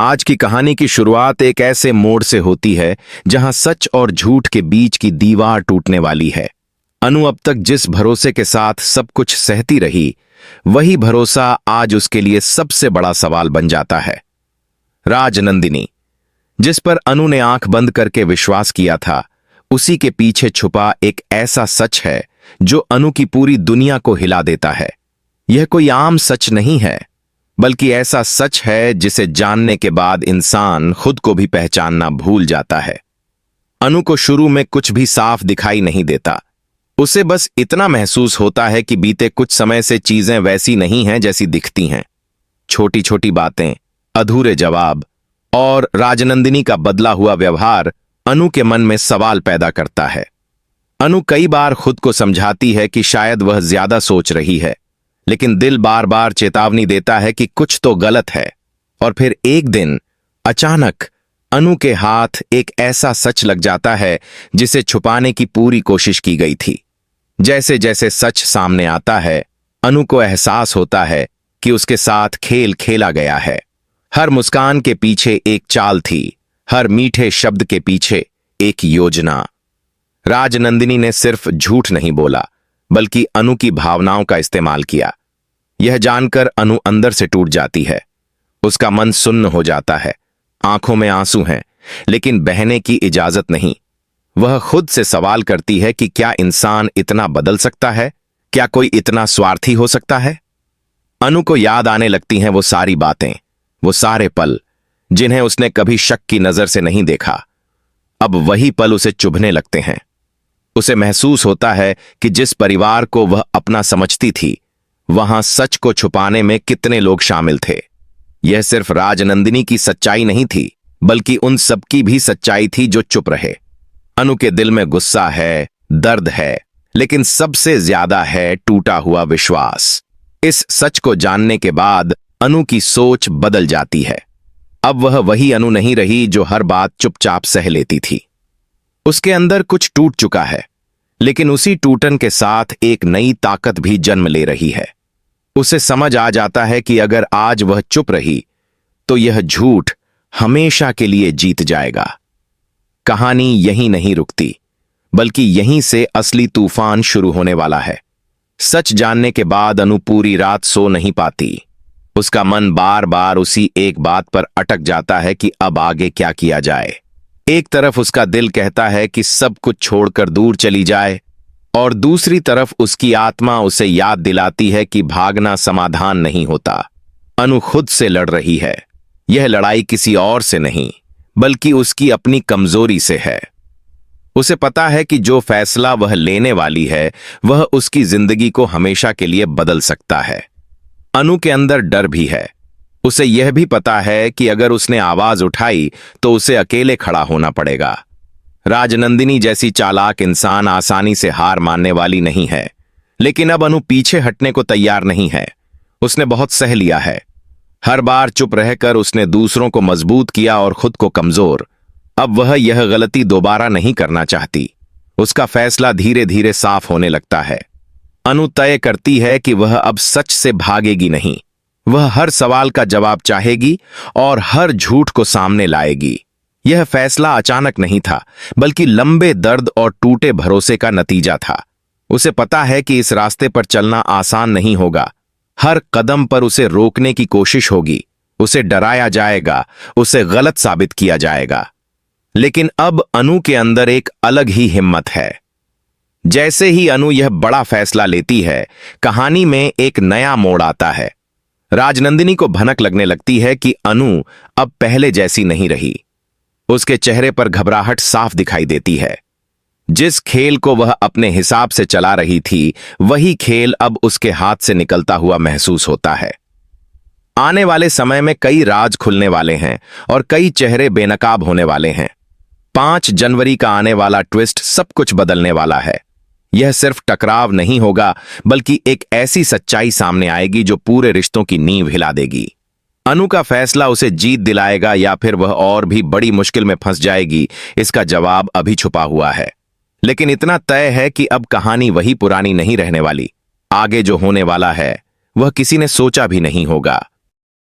आज की कहानी की शुरुआत एक ऐसे मोड़ से होती है जहां सच और झूठ के बीच की दीवार टूटने वाली है। अनु अब तक जिस भरोसे के साथ सब कुछ सहती रही, वही भरोसा आज उसके लिए सबसे बड़ा सवाल बन जाता है। राजनंदिनी, जिस पर अनु ने आंख बंद करके विश्वास किया था, उसी के पीछे छुपा एक ऐसा सच है जो अनु की पूरी दुनिया को हिला देता है। यह कोई आम सच नहीं है, बल्कि ऐसा सच है जिसे जानने के बाद इंसान खुद को भी पहचानना भूल जाता है। अनु को शुरू में कुछ भी साफ दिखाई नहीं देता। उसे बस इतना महसूस होता है कि बीते कुछ समय से चीजें वैसी नहीं हैं जैसी दिखती हैं। छोटी छोटी बातें, अधूरे जवाब और राजनंदिनी का बदला हुआ व्यवहार अनु के मन में सवाल पैदा करता है। अनु कई बार खुद को समझाती है कि शायद वह ज्यादा सोच रही है, लेकिन दिल बार बार चेतावनी देता है कि कुछ तो गलत है। और फिर एक दिन अचानक अनु के हाथ एक ऐसा सच लग जाता है जिसे छुपाने की पूरी कोशिश की गई थी। जैसे जैसे सच सामने आता है, अनु को एहसास होता है कि उसके साथ खेल खेला गया है। हर मुस्कान के पीछे एक चाल थी, हर मीठे शब्द के पीछे एक योजना। राजनंदिनी ने सिर्फ झूठ नहीं बोला, बल्कि अनु की भावनाओं का इस्तेमाल किया। यह जानकर अनु अंदर से टूट जाती है। उसका मन सुन्न हो जाता है, आंखों में आंसू हैं, लेकिन बहने की इजाजत नहीं। वह खुद से सवाल करती है कि क्या इंसान इतना बदल सकता है? क्या कोई इतना स्वार्थी हो सकता है? अनु को याद आने लगती हैं वो सारी बातें, वो सारे पल जिन्हें उसने कभी शक की नजर से नहीं देखा। अब वही पल उसे चुभने लगते हैं। उसे महसूस होता है कि जिस परिवार को वह अपना समझती थी, वहां सच को छुपाने में कितने लोग शामिल थे। यह सिर्फ राजनंदिनी की सच्चाई नहीं थी, बल्कि उन सबकी भी सच्चाई थी जो चुप रहे। अनु के दिल में गुस्सा है, दर्द है, लेकिन सबसे ज्यादा है टूटा हुआ विश्वास। इस सच को जानने के बाद अनु की सोच बदल जाती है। अब वह वही अनु नहीं रही जो हर बात चुपचाप सह लेती थी। उसके अंदर कुछ टूट चुका है, लेकिन उसी टूटन के साथ एक नई ताकत भी जन्म ले रही है। उसे समझ आ जाता है कि अगर आज वह चुप रही, तो यह झूठ हमेशा के लिए जीत जाएगा। कहानी यहीं नहीं रुकती, बल्कि यहीं से असली तूफान शुरू होने वाला है। सच जानने के बाद अनु पूरी रात सो नहीं पाती। उसका मन बार बार उसी एक बात पर अटक जाता है कि अब आगे क्या किया जाए। एक तरफ उसका दिल कहता है कि सब कुछ छोड़कर दूर चली जाए, और दूसरी तरफ उसकी आत्मा उसे याद दिलाती है कि भागना समाधान नहीं होता। अनु खुद से लड़ रही है। यह लड़ाई किसी और से नहीं, बल्कि उसकी अपनी कमजोरी से है। उसे पता है कि जो फैसला वह लेने वाली है, वह उसकी जिंदगी को हमेशा के लिए बदल सकता है। अनु के अंदर डर भी है। उसे यह भी पता है कि अगर उसने आवाज उठाई तो उसे अकेले खड़ा होना पड़ेगा। राजनंदिनी जैसी चालाक इंसान आसानी से हार मानने वाली नहीं है, लेकिन अब अनु पीछे हटने को तैयार नहीं है। उसने बहुत सह लिया है। हर बार चुप रहकर उसने दूसरों को मजबूत किया और खुद को कमजोर। अब वह यह गलती दोबारा नहीं करना चाहती। उसका फैसला धीरे धीरे साफ होने लगता है। अनु तय करती है कि वह अब सच से भागेगी नहीं। वह हर सवाल का जवाब चाहेगी और हर झूठ को सामने लाएगी। यह फैसला अचानक नहीं था, बल्कि लंबे दर्द और टूटे भरोसे का नतीजा था। उसे पता है कि इस रास्ते पर चलना आसान नहीं होगा। हर कदम पर उसे रोकने की कोशिश होगी, उसे डराया जाएगा, उसे गलत साबित किया जाएगा। लेकिन अब अनु के अंदर एक अलग ही हिम्मत है। जैसे ही अनु यह बड़ा फैसला लेती है, कहानी में एक नया मोड़ आता है। राजनंदिनी को भनक लगने लगती है कि अनु अब पहले जैसी नहीं रही। उसके चेहरे पर घबराहट साफ दिखाई देती है। जिस खेल को वह अपने हिसाब से चला रही थी, वही खेल अब उसके हाथ से निकलता हुआ महसूस होता है। आने वाले समय में कई राज खुलने वाले हैं और कई चेहरे बेनकाब होने वाले हैं। 5 जनवरी का आने वाला ट्विस्ट सब कुछ बदलने वाला है। यह सिर्फ टकराव नहीं होगा, बल्कि एक ऐसी सच्चाई सामने आएगी जो पूरे रिश्तों की नींव हिला देगी। अनु का फैसला उसे जीत दिलाएगा या फिर वह और भी बड़ी मुश्किल में फंस जाएगी, इसका जवाब अभी छुपा हुआ है। लेकिन इतना तय है कि अब कहानी वही पुरानी नहीं रहने वाली। आगे जो होने वाला है, वह किसी ने सोचा भी नहीं होगा।